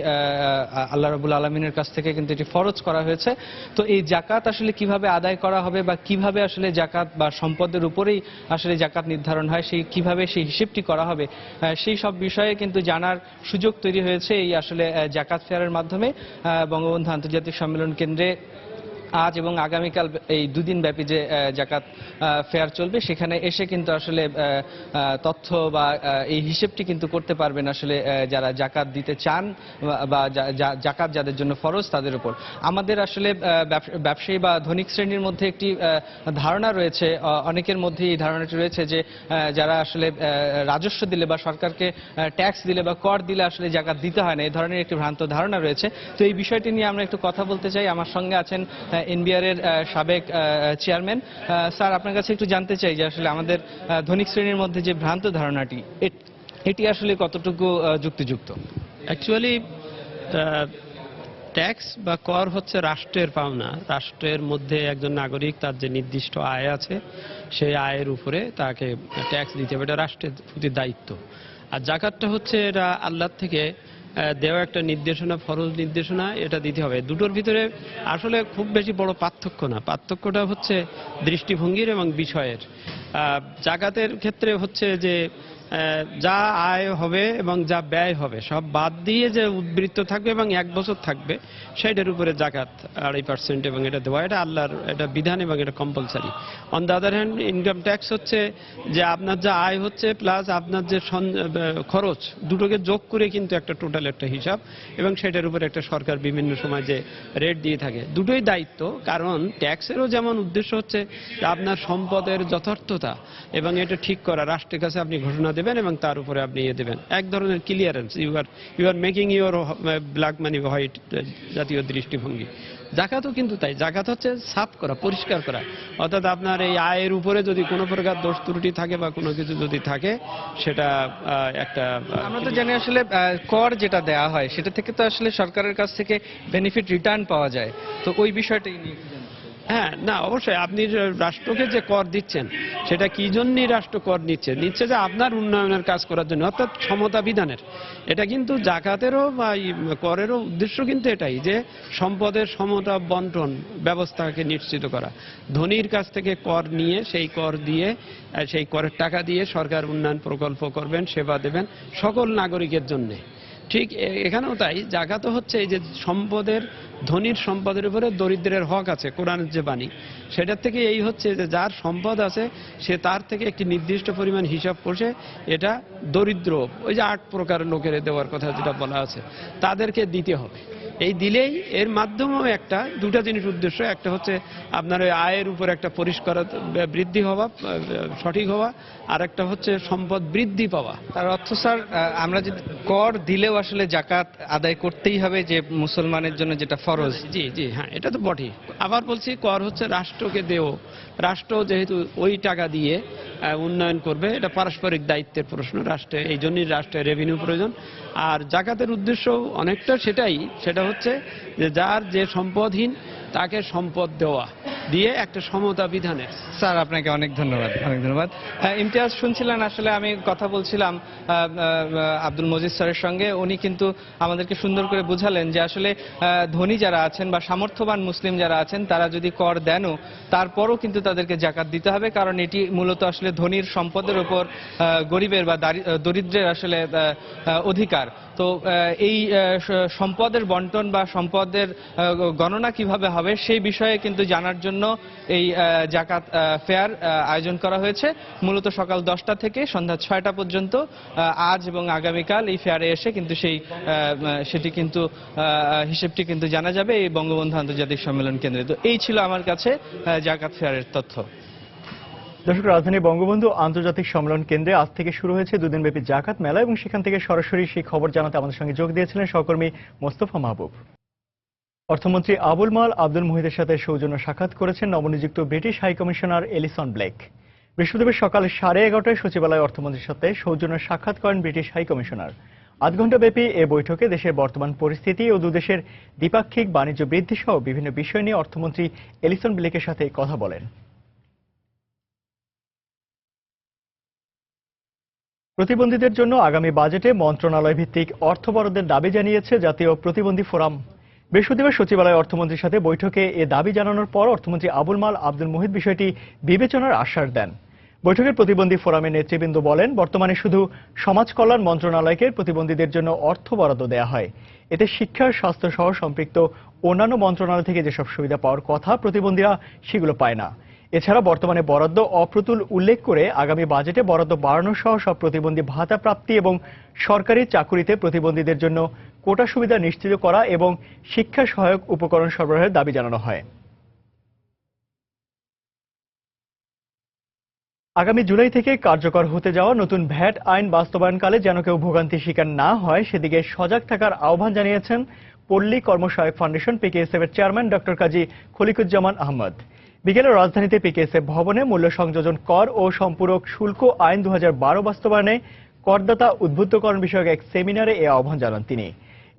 আল্লাহ রাব্বুল আলামিনের কাছ থেকে কিন্তু এটি ফরজ করা হয়েছে। তো এই জাকাত আসলে কিভাবে আদায় করা হবে বা কিভাবে আসলে জাকাত বা সম্পদের উপরেই আসলে জাকাত নির্ধারণ হয়, কিভাবে সেই হিসেবটি করা হবে, সেই সব বিষয়ে কিন্তু জানার সুযোগ তৈরি হয়েছে এই আসলে জাকাত ফেয়ারের মাধ্যমে। বঙ্গবন্ধু আন্তর্জাতিক সম্মেলন কেন্দ্রে আজ এবং আগামীকাল এই দুদিন ব্যাপী যে জাকাত ফেয়ার চলবে সেখানে এসে কিন্তু আসলে তথ্য বা এই হিসেবটি কিন্তু করতে পারবেন আসলে যারা জাকাত দিতে চান বা জাকাত যাদের জন্য ফরজ তাদের উপর। আমাদের আসলে ব্যবসায়ী বা ধনিক শ্রেণীর মধ্যে একটি ধারণা রয়েছে, অনেকের মধ্যে এই ধারণাটি রয়েছে যে যারা আসলে রাজস্ব দিলে বা সরকারকে ট্যাক্স দিলে বা কর দিলে আসলে জাকাত দিতে হয় না, এই ধরনের একটি ভ্রান্ত ধারণা রয়েছে। তো এই বিষয়টি নিয়ে আমরা একটু কথা বলতে চাই। আমার সঙ্গে আছেন এনবিআর এর সাবেক চেয়ারম্যান। স্যার, আপনার কাছে একটু জানতে চাই যে আসলে আমাদের ধনিক শ্রেণীর মধ্যে যে ভ্রান্ত ধারণাটি এটি আসলে কতটুকু যুক্তিযুক্ত? অ্যাকচুয়ালি ট্যাক্স বা কর হচ্ছে রাষ্ট্রের পাওনা। রাষ্ট্রের মধ্যে একজন নাগরিক তার যে নির্দিষ্ট আয় আছে সেই আয়ের উপরে তাকে ট্যাক্স দিতে হবে, এটা রাষ্ট্রের প্রতি দায়িত্ব। আর জাকাতটা হচ্ছে এটা আল্লাহর থেকে দেওয়া একটা নির্দেশনা, ফরজ নির্দেশনা, এটা দিতে হবে। দুটোর ভিতরে আসলে খুব বেশি বড় পার্থক্য না, পার্থক্যটা হচ্ছে দৃষ্টিভঙ্গির এবং বিষয়ের। জাকাতের ক্ষেত্রে হচ্ছে যে যা আয় হবে এবং যা ব্যয় হবে সব বাদ দিয়ে যে উদ্বৃত্ত থাকবে এবং 1 বছর থাকবে সেটার উপরে জাকাত 2.5% এবং এটা দেওয়া, এটা আল্লাহর এটা বিধান এবং এটা compulsory. On the other hand income tax হচ্ছে যে আপনার যা আয় হচ্ছে প্লাস আপনার যে খরচ দুটোকে যোগ করে কিন্তু একটা টোটাল একটা হিসাব, এবং সেটার উপরে একটা সরকার বিভিন্ন সময় যে রেট দিয়ে থাকে। দুটোই দায়িত্ব, কারণ ট্যাক্সেরও যেমন উদ্দেশ্য হচ্ছে আপনার সম্পদের যথার্থতা এবং এটা ঠিক করা, রাষ্ট্রের কাছে আপনি ঘোষণা দেবেন এবং তার উপরে আপনি দেবেন এক ধরনের clearance, you are making your black money white জাতীয় দৃষ্টিভঙ্গি। জাকাতও কিন্তু তাই, জাকাত হচ্ছে সাফ করা, পরিষ্কার করা, অর্থাৎ আপনার এই আয়ের উপরে যদি কোনো প্রকার দোষ ত্রুটি থাকে বা কোনো কিছু যদি থাকে সেটা একটা, আমরা তো জানি আসলে কর যেটা দেয়া হয় সেটা থেকে তো আসলে সরকারের কাছ থেকে বেনিফিট রিটার্ন পাওয়া যায়, তো ওই বিষয়টাই নিয়ে। হ্যাঁ, না অবশ্যই আপনি রাষ্ট্রকে যে কর দিচ্ছেন সেটা কি জন্যই রাষ্ট্র কর নিচ্ছে যে আপনার উন্নয়নের কাজ করার জন্য, অর্থাৎ সমতা বিধানের। এটা কিন্তু জাকাতেরও বা করেরও উদ্দেশ্য কিন্তু এটাই যে সম্পদের সমতা বন্টন ব্যবস্থাকে নিশ্চিত করা। ধনীর কাছ থেকে কর নিয়ে সেই কর দিয়ে সেই করের টাকা দিয়ে সরকার উন্নয়ন প্রকল্প করবেন, সেবা দেবেন সকল নাগরিকের জন্যে। ঠিক এখানেও তাই, জাকাতও হচ্ছে এই যে সম্পদের, ধনীর সম্পদের উপরে দরিদ্রের হক আছে, কোরআনের যে বাণী সেটার থেকে এই হচ্ছে যে যার সম্পদ আছে সে তার থেকে একটি নির্দিষ্ট পরিমাণ হিসাব করছে, এটা দরিদ্র ওই যে 8 প্রকার লোকের দেওয়ার কথা যেটা বলা আছে তাদেরকে দিতে হবে। এই দিলেই এর মাধ্যমেও দুটা জিনিস উদ্দেশ্য, একটা হচ্ছে আপনার ওই আয়ের উপর একটা পরিষ্কার বৃদ্ধি হওয়া, সঠিক হওয়া, আর একটা হচ্ছে সম্পদ বৃদ্ধি পাওয়া। তার অর্থ স্যার, আমরা যদি কর দিলেও আসলে জাকাত আদায় করতেই হবে, যে মুসলমানের জন্য যেটা ফরজ। জি জি হ্যাঁ, এটা তো বটেই। আবার বলছি, কর হচ্ছে রাষ্ট্রকে দেও, রাষ্ট্র যেহেতু ওই টাকা দিয়ে উন্নয়ন করবে, এটা পারস্পরিক দায়িত্বের প্রশ্ন, রাষ্ট্রে এই জন্যই রাষ্ট্রের রেভিনিউ প্রয়োজন। আর জাকাতের উদ্দেশ্য অনেকটা সেটাই, সেটা হচ্ছে যে যার যে সম্পদহীন তাকে সম্পদ দেওয়া, দিয়ে একটা সমতা বিধানের। স্যার, আপনাকে অনেক ধন্যবাদ, অনেক ধন্যবাদ। ইমতিয়াজ, শুনছিলেন আসলে আমি কথা বলছিলাম আব্দুল মজিদ স্যারের সঙ্গে, উনি কিন্তু আমাদেরকে সুন্দর করে বুঝালেন যে আসলে ধনী যারা আছেন বা সামর্থ্যবান মুসলিম যারা আছেন তারা যদি কর দেনও তারপরও কিন্তু তাদেরকে জাকাত দিতে হবে, কারণ এটি মূলত আসলে ধনীর সম্পদের উপর গরিবের বা দরিদ্রের আসলে অধিকার। তো এই সম্পদের বন্টন বা সম্পদের গণনা কিভাবে হবে সেই বিষয়ে কিন্তু জানার জন্য এই জাকাত ফেয়ার আয়োজন করা হয়েছে। মূলত সকাল 10টা থেকে সন্ধ্যা 6টা পর্যন্ত আজ এবং আগামীকাল এই ফেয়ারে এসে কিন্তু সেটি কিন্তু হিসেবটি কিন্তু জানা যাবে এই বঙ্গবন্ধু আন্তর্জাতিক সম্মেলন কেন্দ্রে। তো এই ছিল আমার কাছে জাকাত ফেয়ারের তথ্য। দর্শক, রাজধানী বঙ্গবন্ধু আন্তর্জাতিক সম্মেলন কেন্দ্রে আজ থেকে শুরু হয়েছে দুদিনব্যাপী জাকাত মেলা এবং সেখান থেকে সরাসরি সেই খবর জানাতে আমাদের সঙ্গে যোগ দিয়েছিলেন সহকর্মী মোস্তফা মাহবুব। অর্থমন্ত্রী আবুল মাল আব্দুল মুহিতের সাথে সৌজন্য সাক্ষাৎ করেছেন নবনিযুক্ত ব্রিটিশ হাইকমিশনার এলিসন ব্লেক। বৃহস্পতিবার সকাল 11:30টায় সচিবালয়ে অর্থমন্ত্রীর সাথে সৌজন্য সাক্ষাৎ করেন ব্রিটিশ হাইকমিশনার। আধ ঘণ্টাব্যাপী এ বৈঠকে দেশের বর্তমান পরিস্থিতি ও দুদেশের দ্বিপাক্ষিক বাণিজ্য বৃদ্ধি সহ বিভিন্ন বিষয় নিয়ে অর্থমন্ত্রী এলিসন ব্লেকের সাথে কথা বলেন। প্রতিবন্ধীদের জন্য আগামী বাজেটে মন্ত্রণালয় ভিত্তিক অর্থ বরাদ্দের দাবি জানিয়েছে জাতীয় প্রতিবন্ধী ফোরাম। বৃহস্পতিবার সচিবালয়ে অর্থমন্ত্রীর সাথে বৈঠকে এ দাবি জানানোর পর অর্থমন্ত্রী আবুল মাল আব্দুল মুহিত বিষয়টি বিবেচনার আশ্বাস দেন। বৈঠকে প্রতিবন্ধী ফোরামের নেতৃবৃন্দ বলেন, বর্তমানে শুধু সমাজ কল্যাণ মন্ত্রণালয়কে প্রতিবন্ধীদের জন্য অর্থ বরাদ্দ দেওয়া হয়। এতে শিক্ষা, স্বাস্থ্য সহ সম্পৃক্ত অন্যান্য মন্ত্রণালয় থেকে যেসব সুবিধা পাওয়ার কথা প্রতিবন্ধীরা সেগুলো পায় না। এছাড়া বর্তমানে বরাদ্দ অপ্রতুল উল্লেখ করে আগামী বাজেটে বরাদ্দ বাড়ানো সহ সব প্রতিবন্ধী ভাতা প্রাপ্তি এবং সরকারি চাকুরিতে প্রতিবন্ধীদের জন্য কোটা সুবিধা নিশ্চিত করা এবং শিক্ষা সহায়ক উপকরণ সরবরাহের দাবি জানানো হয়। আগামী জুলাই থেকে কার্যকর হতে যাওয়া নতুন ভ্যাট আইন বাস্তবায়নকালে যেন কেউ ভোগান্তি শিকার না হয় সেদিকে সজাগ থাকার আহ্বান জানিয়েছেন পল্লী কর্মসহায়ক ফাউন্ডেশন পিকেএসএফ এর চেয়ারম্যান ডক্টর কাজী খলিকুজ্জামান আহমদ। বিকেলে রাজধানীতে পিকেএসএফ ভবনে মূল্য সংযোজন কর ও সম্পূরক শুল্ক আইন 2012 বাস্তবায়নে করদাতা উদ্বুদ্ধকরণ বিষয়ক এক সেমিনারে এ আহ্বান জানান তিনি।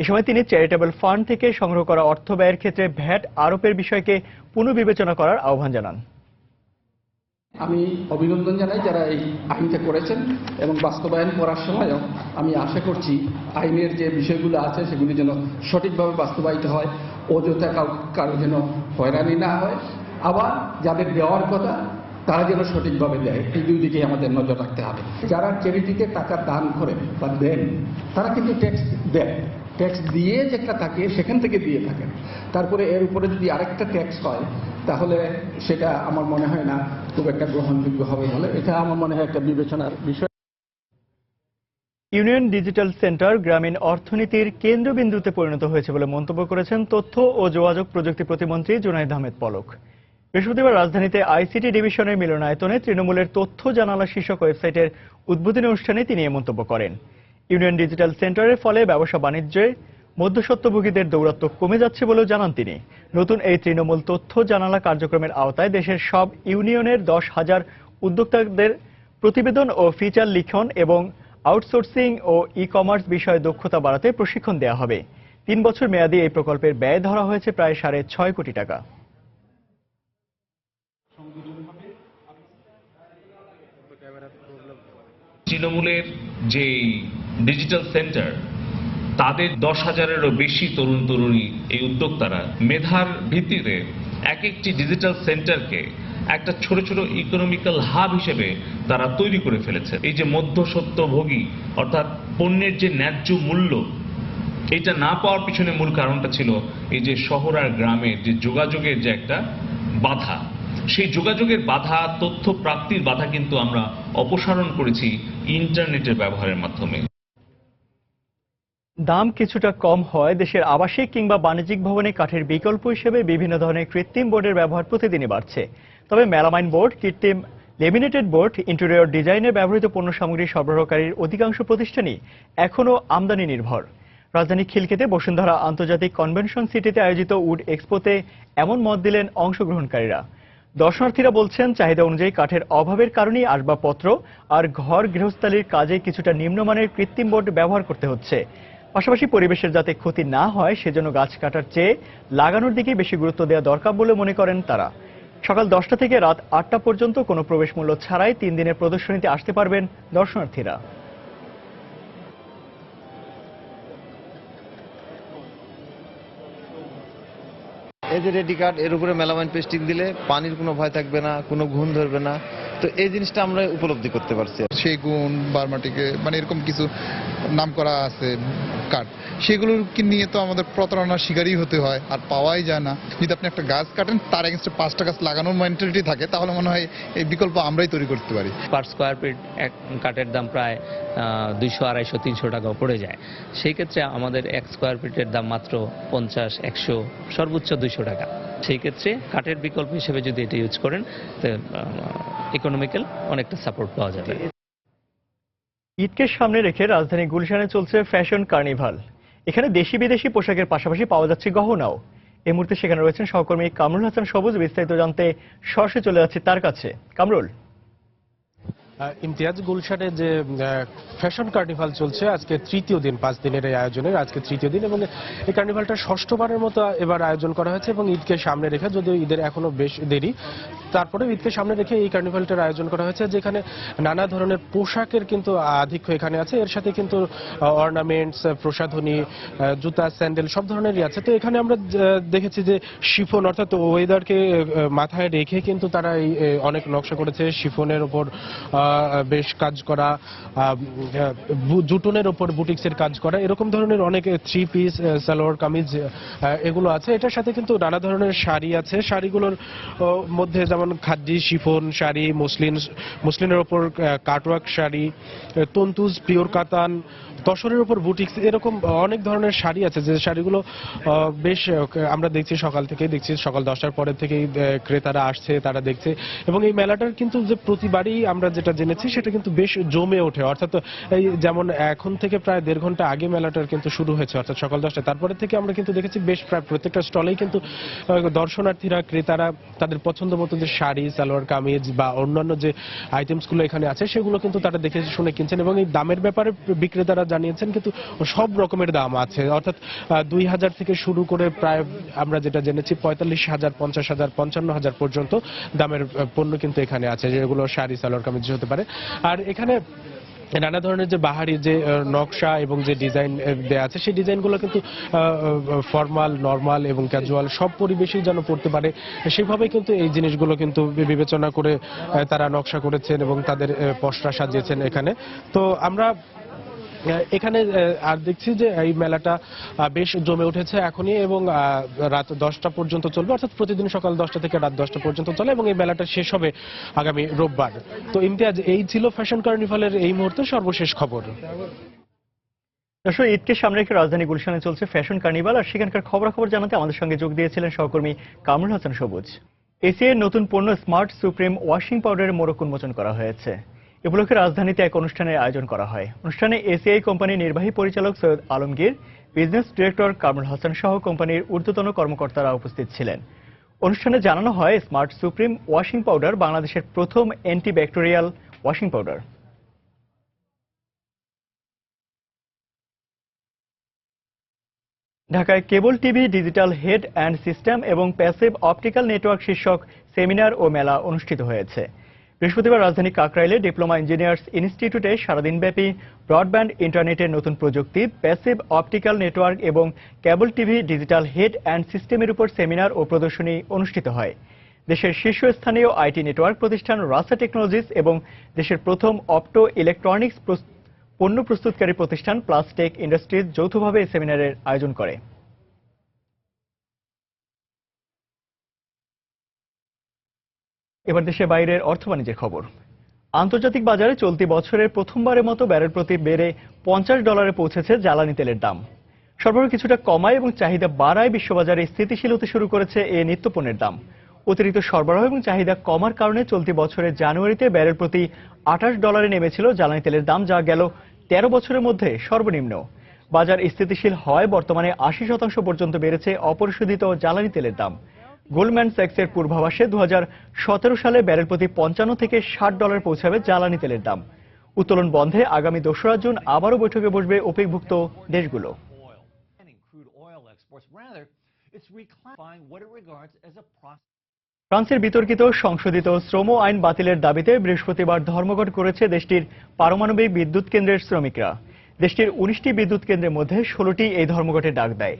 এ সময় তিনি চ্যারিটেবল ফান্ড থেকে সংগ্রহ করা অর্থ ব্যয়ের ক্ষেত্রে ভ্যাট আরোপের বিষয়কে পুনর্বিবেচনা করার আহ্বান জানান। আমি অভিনন্দন জানাই যারা এই আইনটা করেছেন এবং বাস্তবায়ন করার সময়ও আমি আশা করছি আইনের যে বিষয়গুলো আছে সেগুলি যেন সঠিকভাবে বাস্তবায়িত হয়, অযথা কারো যেন হয়রানি না হয়, আবার যাদের দেওয়ার কথা তারা যেন সঠিকভাবে দেয়। এই দুই দিকে আমাদের নজর রাখতে হবে। যারা চ্যারিটিতে টাকা দান করেন বা দেন তারা কিন্তু ট্যাক্স দেন, ট্যাক্স দিয়ে যেটা থাকে সেখান থেকে দিয়ে থাকেন। তারপরে এর উপরে যদি আরেকটা ট্যাক্স হয় তাহলে সেটা আমার মনে হয় না খুব একটা গ্রহণযোগ্য হবে বলে। এটা আমার মনে হয় একটা বিবেচনার বিষয়। ইউনিয়ন ডিজিটাল সেন্টার গ্রামীণ অর্থনীতির কেন্দ্রবিন্দুতে পরিণত হয়েছে বলে মন্তব্য করেছেন তথ্য ও যোগাযোগ প্রযুক্তি প্রতিমন্ত্রী জুনায়েদ আহমেদ পলক। বৃহস্পতিবার রাজধানীতে আইসিটি ডিভিশনের মিলনায়তনে তৃণমূলের তথ্য জানালা শীর্ষক ওয়েবসাইটের উদ্বোধনী অনুষ্ঠানে তিনি এ মন্তব্য করেন। ইউনিয়ন ডিজিটাল সেন্টারের ফলে ব্যবসা বাণিজ্যে মধ্যস্বত্বভোগীদের দৌরাত্ম্য কমে যাচ্ছে বলেও জানান তিনি। নতুন এই তৃণমূল তথ্য জানালা কার্যক্রমের আওতায় দেশের সব ইউনিয়নের 10,000 উদ্যোক্তাদের প্রতিবেদন ও ফিচার লিখন এবং আউটসোর্সিং ও ই-কমার্স বিষয়ে দক্ষতা বাড়াতে প্রশিক্ষণ দেওয়া হবে। 3 বছর মেয়াদী এই প্রকল্পের ব্যয় ধরা হয়েছে প্রায় 6.5 কোটি টাকা। তৃণমূলের যে ডিজিটাল সেন্টার তাদের 10,000-এরও বেশি তরুণ তরুণী এই উদ্যোক্তারা মেধার ভিত্তিতে একটি ডিজিটাল সেন্টারকে একটা ছোট ছোট ইকোনমিক্যাল হাব হিসেবে তারা তৈরি করে ফেলেছে। এই যে মধ্যস্বত্বভোগী অর্থাৎ পণ্যের যে ন্যায্য মূল্য এটা না পাওয়ার পিছনে মূল কারণটা ছিল এই যে শহর আর গ্রামের যে যোগাযোগের যে একটা বাধা, সেই যোগাযোগের বাধা, তথ্য প্রাপ্তির বাধা কিন্তু আমরা অপসারণ করেছি ইন্টারনেটের ব্যবহারের মাধ্যমে। দাম কিছুটা কম হয় দেশের আবাসিক কিংবা বাণিজ্যিক ভবনে কাঠের বিকল্প হিসেবে বিভিন্ন ধরনের কৃত্রিম বোর্ডের ব্যবহার প্রতিদিনই বাড়ছে। তবে মেলামাইন বোর্ড, কৃত্রিম লেমিনেটেড বোর্ড, ইন্টেরিয়র ডিজাইনে ব্যবহৃত পণ্য সামগ্রী সরবরাহকারীর অধিকাংশ প্রতিষ্ঠানই এখনও আমদানি নির্ভর। রাজধানী খিলক্ষেতে বসুন্ধরা আন্তর্জাতিক কনভেনশন সিটিতে আয়োজিত উড এক্সপোতে এমন মত দিলেন অংশগ্রহণকারীরা। দর্শনার্থীরা বলছেন চাহিদা অনুযায়ী কাঠের অভাবের কারণেই আসবাবপত্র আর ঘর গৃহস্থালির কাজে কিছুটা নিম্নমানের কৃত্রিম বোর্ড ব্যবহার করতে হচ্ছে। পাশাপাশি পরিবেশের যাতে ক্ষতি না হয় সেজন্য গাছ কাটার চেয়ে লাগানোর দিকে বেশি গুরুত্ব দেওয়া দরকার বলে মনে করেন তারা। সকাল 10টা থেকে রাত 8টা পর্যন্ত কোনো প্রবেশ মূল্য ছাড়াই 3 দিনের প্রদর্শনীতে আসতে পারবেন দর্শনার্থীরা। এই যে রেডি কার্ড, এর উপরে মেলামাইন পেস্টিং দিলে পানির কোনো ভয় থাকবে না, কোনো ঘুণ ধরবে না। তো এই জিনিসটা আমরা উপলব্ধি করতে পারছি। সেগুন, বার্মাটিকে মানে এরকম কিছু নাম করা আছে কাঠ, সেগুলোর নিয়ে তো আমাদের প্রতারণার শিকারই হতে হয়, আর পাওয়াই যায় না। যদি আপনি একটা গাছ কাটেন তার এগেনস্টে 5টা গাছ লাগানোর মেন্টালিটি থাকে, তাহলে মনে হয় এই বিকল্প আমরাই তৈরি করতে পারি। পার স্কোয়ার ফিট এক কাঠের দাম প্রায় 200, 250, 300 টাকাও পড়ে যায়। সেই ক্ষেত্রে আমাদের 1 স্কোয়ার ফিটের দাম মাত্র 50, 100, সর্বোচ্চ 200 টাকা। সেই ক্ষেত্রে কাঠের বিকল্প হিসেবে যদি এটা ইউজ করেন তো ইকোনমিক্যাল অনেকটা সাপোর্ট পাওয়া যাবে। ঈদকে সামনে রেখে রাজধানী গুলশানে চলছে ফ্যাশন কার্নিভাল। এখানে দেশি বিদেশি পোশাকের পাশাপাশি পাওয়া যাচ্ছে গহনাও। এই মুহূর্তে সেখানে রয়েছেন সহকর্মী কামরুল হাসান সবুজ। বিস্তারিত জানতে সরাসরি চলে যাচ্ছে তার কাছে। কামরুল। ইমতিয়াজ, গুলশানে যে ফ্যাশন কার্নিভাল চলছে আজকে তৃতীয় দিন, 5 দিনের এই আয়োজনের আজকে তৃতীয় দিন, এবং এই কার্নিভালটা ষষ্ঠবারের মতো এবার আয়োজন করা হয়েছে এবং ঈদকে সামনে রেখে, যদিও ঈদের এখনো বেশ দেরি, তারপরে ঈদকে সামনে রেখে এই কার্নিভালটার আয়োজন করা হয়েছে, যেখানে নানা ধরনের পোশাকের কিন্তু আধিক্য এখানে আছে। এর সাথে কিন্তু অর্নামেন্টস, প্রসাধনী, জুতা, স্যান্ডেল সব ধরনেরই আছে। তো এখানে আমরা দেখেছি যে শিফন অর্থাৎ ওয়েদারকে মাথায় রেখে কিন্তু তারা এই অনেক নকশা করেছে। শিফনের ওপর বেশ কাজ করা, জুটনের ওপর বুটিক্সের কাজ করা, এরকম ধরনের অনেক 3 পিস, সালোয়ার কামিজ এগুলো আছে। এটার সাথে কিন্তু নানা ধরনের শাড়ি আছে। শাড়িগুলোর মধ্যে যেমন খাদি, শিফন শাড়ি, মুসলিনের ওপর কাটওয়ার্ক শাড়ি, তন্তুজ, পিওর কাতান, তসরের উপর বুটিক্স, এরকম অনেক ধরনের শাড়ি আছে, যে শাড়িগুলো বেশ আমরা দেখছি সকাল থেকেই দেখছি, সকাল 10টার পরে থেকেই ক্রেতারা আসছে, তারা দেখছে। এবং এই মেলাটার কিন্তু যে প্রতিবারই আমরা যেটা জেনেছি সেটা কিন্তু বেশ জমে ওঠে। অর্থাৎ এই যেমন এখন থেকে প্রায় 1.5 ঘন্টা আগে মেলাটার কিন্তু শুরু হয়েছে, অর্থাৎ সকাল 10টায়। তারপরে থেকে আমরা কিন্তু দেখেছি বেশ প্রায় প্রত্যেকটা স্টলেই কিন্তু দর্শনার্থীরা, ক্রেতারা তাদের পছন্দ মতো যে শাড়ি, সালোয়ার কামিজ বা অন্যান্য যে আইটেমসগুলো এখানে আছে সেগুলো কিন্তু তারা দেখে শুনে কিনছেন। এবং এই দামের ব্যাপারে বিক্রেতারা জানিয়েছেন কিন্তু সব রকমের দাম আছে, অর্থাৎ 2000 থেকে শুরু করে প্রায় আমরা যেটা জেনেছি 45,000, 50,000, 55,000 পর্যন্ত দামের পণ্য কিন্তু এখানে আছে, যেগুলো শাড়ি, সালোয়ার কামিজ হতে পারে। আর এখানে নানা ধরনের যে বাহারি যে নকশা এবং যে ডিজাইন দেওয়া আছে, সেই ডিজাইনগুলো কিন্তু ফর্মাল, নর্মাল এবং ক্যাজুয়াল সব পরিবেশেই যেন পড়তে পারে, সেইভাবে কিন্তু এই জিনিসগুলো কিন্তু বিবেচনা করে তারা নকশা করেছেন এবং তাদের পসরা সাজিয়েছেন এখানে। তো আমরা এখানে আর দেখছি যে এই মেলাটা বেশ জমে উঠেছে এখনই, এবং রাত 10টা পর্যন্ত চলবে, অর্থাৎ প্রতিদিন সকাল 10টা থেকে রাত 10টা পর্যন্ত চলে, এবং এই মেলাটা শেষ হবে আগামী রোববার। তো ইমতিয়াজ, এই ছিল ফ্যাশন কার্নিভালের এই মুহূর্তে সর্বশেষ খবর। দর্শক, ঈদকে সামনে রেখে রাজধানী গুলশানে চলছে ফ্যাশন কার্নিভাল, আর সেখানকার খবরাখবর জানাতে আমাদের সঙ্গে যোগ দিয়েছিলেন সহকর্মী কামরুল হাসান সবুজ। এসিআই নতুন পণ্য স্মার্ট সুপ্রিম ওয়াশিং পাউডারের মোড়ক উন্মোচন করা হয়েছে। এ উপলক্ষে রাজধানীতে এক অনুষ্ঠানের আয়োজন করা হয়। অনুষ্ঠানে এসিআই কোম্পানির নির্বাহী পরিচালক সৈয়দ আলমগীর, বিজনেস ডিরেক্টর কামরুল হাসান সহ কোম্পানির ঊর্ধ্বতন কর্মকর্তারা উপস্থিত ছিলেন। অনুষ্ঠানে জানানো হয়, স্মার্ট সুপ্রিম ওয়াশিং পাউডার বাংলাদেশের প্রথম অ্যান্টিব্যাকটেরিয়াল ওয়াশিং পাউডার। ঢাকায় cable TV, digital headend system এবং প্যাসিভ অপটিক্যাল নেটওয়ার্ক শীর্ষক সেমিনার ও মেলা অনুষ্ঠিত হয়েছে। বৃহস্পতিবার রাজধানী কাকরাইলে ডিপ্লোমা ইঞ্জিনিয়ার্স ইনস্টিটিউটে সারাদিনব্যাপী ব্রডব্যান্ড ইন্টারনেটের নতুন প্রযুক্তি, প্যাসিভ অপটিক্যাল নেটওয়ার্ক এবং কেবল টিভি, ডিজিটাল হেড অ্যান্ড সিস্টেমের উপর সেমিনার ও প্রদর্শনী অনুষ্ঠিত হয়। দেশের শীর্ষস্থানীয় আইটি নেটওয়ার্ক প্রতিষ্ঠান রাসা টেকনোলজিস এবং দেশের প্রথম অপটো ইলেকট্রনিক্স পণ্য প্রস্তুতকারী প্রতিষ্ঠান প্লাসটেক ইন্ডাস্ট্রিজ যৌথভাবে এই সেমিনারের আয়োজন করে। এবার দেশে বাইরের অর্থ বাণিজ্যের খবর। আন্তর্জাতিক বাজারে চলতি বছরের প্রথমবারের মতো ব্যারেল প্রতি বেড়ে $50 পৌঁছেছে জ্বালানি তেলের দাম। সরবরাহ কিছুটা কমায় এবং চাহিদা বাড়ায় বিশ্ববাজারে স্থিতিশীল হতে শুরু করেছে এই নিত্যপণ্যের দাম। অতিরিক্ত সরবরাহ এবং চাহিদা কমার কারণে চলতি বছরের জানুয়ারিতে ব্যারেল প্রতি $28 নেমেছিল জ্বালানি তেলের দাম, যা গেল 13 বছরের মধ্যে সর্বনিম্ন। বাজার স্থিতিশীল হওয়ায় বর্তমানে 80% পর্যন্ত বেড়েছে অপরিশোধিত জ্বালানি তেলের দাম। গোল্ডম্যান স্যাক্সের পূর্বাভাসে 2017 সালে ব্যারেল প্রতি $55 থেকে $60 পৌঁছাবে জ্বালানি তেলের দাম। উত্তোলন বন্ধে আগামী 2রা জুন আবারও বৈঠকে বসবে ওপেকভুক্ত দেশগুলো। ফ্রান্সের বিতর্কিত সংশোধিত শ্রম আইন বাতিলের দাবিতে বৃহস্পতিবার ধর্মঘট করেছে দেশটির পারমাণবিক বিদ্যুৎ কেন্দ্রের শ্রমিকরা। দেশটির 19টি বিদ্যুৎ কেন্দ্রের মধ্যে 16টি এই ধর্মঘটের ডাক দেয়।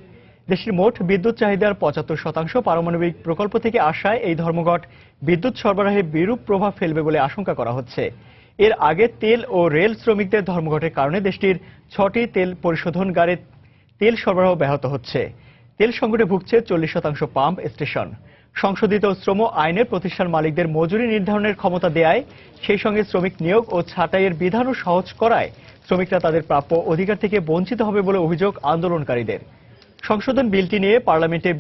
দেশটির মোট বিদ্যুৎ চাহিদার 75% পারমাণবিক প্রকল্প থেকে আসায় এই ধর্মঘট বিদ্যুৎ সরবরাহে বিরূপ প্রভাব ফেলবে বলে আশঙ্কা করা হচ্ছে। এর আগে তেল ও রেল শ্রমিকদের ধর্মঘটের কারণে দেশটির 6টি তেল পরিশোধনাগারে তেল সরবরাহ ব্যাহত হচ্ছে। তেল সংকটে ভুগছে 40% পাম্প স্টেশন। সংশোধিত শ্রম আইনের প্রতিষ্ঠান মালিকদের মজুরি নির্ধারণের ক্ষমতা দেয়ায়, সেই সঙ্গে শ্রমিক নিয়োগ ও ছাঁটাইয়ের বিধানও সহজ করায় শ্রমিকরা তাদের প্রাপ্য অধিকার থেকে বঞ্চিত হবে বলে অভিযোগ আন্দোলনকারীদের। সংশোধন বিলটি নিয়ে পার্লামেন্টে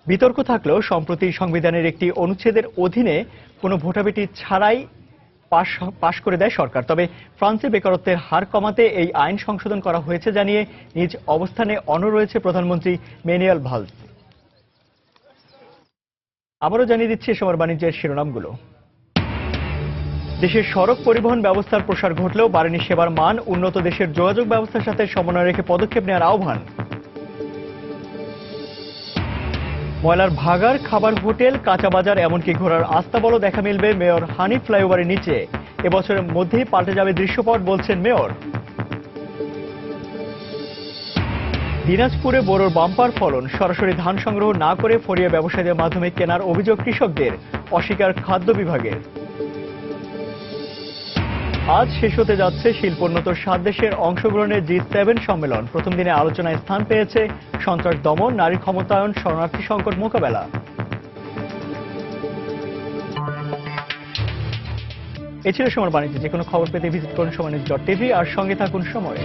বিতর্ক থাকলেও সম্প্রতি সংবিধানের একটি অনুচ্ছেদের অধীনে কোনো ভোটাভুটি ছাড়াই পাশ করে দেয় সরকার। তবে ফ্রান্সে বেকারত্বের হার কমাতে এই আইন সংশোধন করা হয়েছে জানিয়ে নিজ অবস্থানে অনড় রয়েছে প্রধানমন্ত্রী ম্যানুয়েল ভালস। আবারও জানিয়ে দিচ্ছি এ সময়ের বাণিজ্যের শিরোনামগুলো। দেশের সড়ক পরিবহন ব্যবস্থার প্রসার ঘটলেও বাড়েনি সেবার মান, উন্নত দেশের যোগাযোগ ব্যবস্থার সাথে সমন্বয় রেখে পদক্ষেপ নেওয়ার আহ্বান। ময়লার ভাগাড়, খাবার হোটেল, কাঁচা বাজার এমনকি ঘোরার আস্তাবলও দেখা মিলবে মেয়র হানিফ ফ্লাইওভারের নিচে। এবছরের মধ্যেই পাল্টে যাবে দৃশ্যপট বলছেন মেয়র। দিনাজপুরে বোরোর বাম্পার ফলন, সরাসরি ধান সংগ্রহ না করে ফরিয়া ব্যবসায়ীদের মাধ্যমে কেনার অভিযোগ কৃষকদের, অস্বীকার খাদ্য বিভাগের। আজ শেষ হতে যাচ্ছে শিল্পোন্নত 7 দেশের অংশগ্রহণের G7 সম্মেলন। প্রথম দিনে আলোচনায় স্থান পেয়েছে সন্ত্রাস দমন, নারী ক্ষমতায়ন, শরণার্থী সংকট মোকাবেলা। এ ছিল সময় বাণিজ্য। যে কোনো খবর পেতে ভিজিট করুন সময়নিউজ.tv আর সঙ্গে থাকুন সময়ে।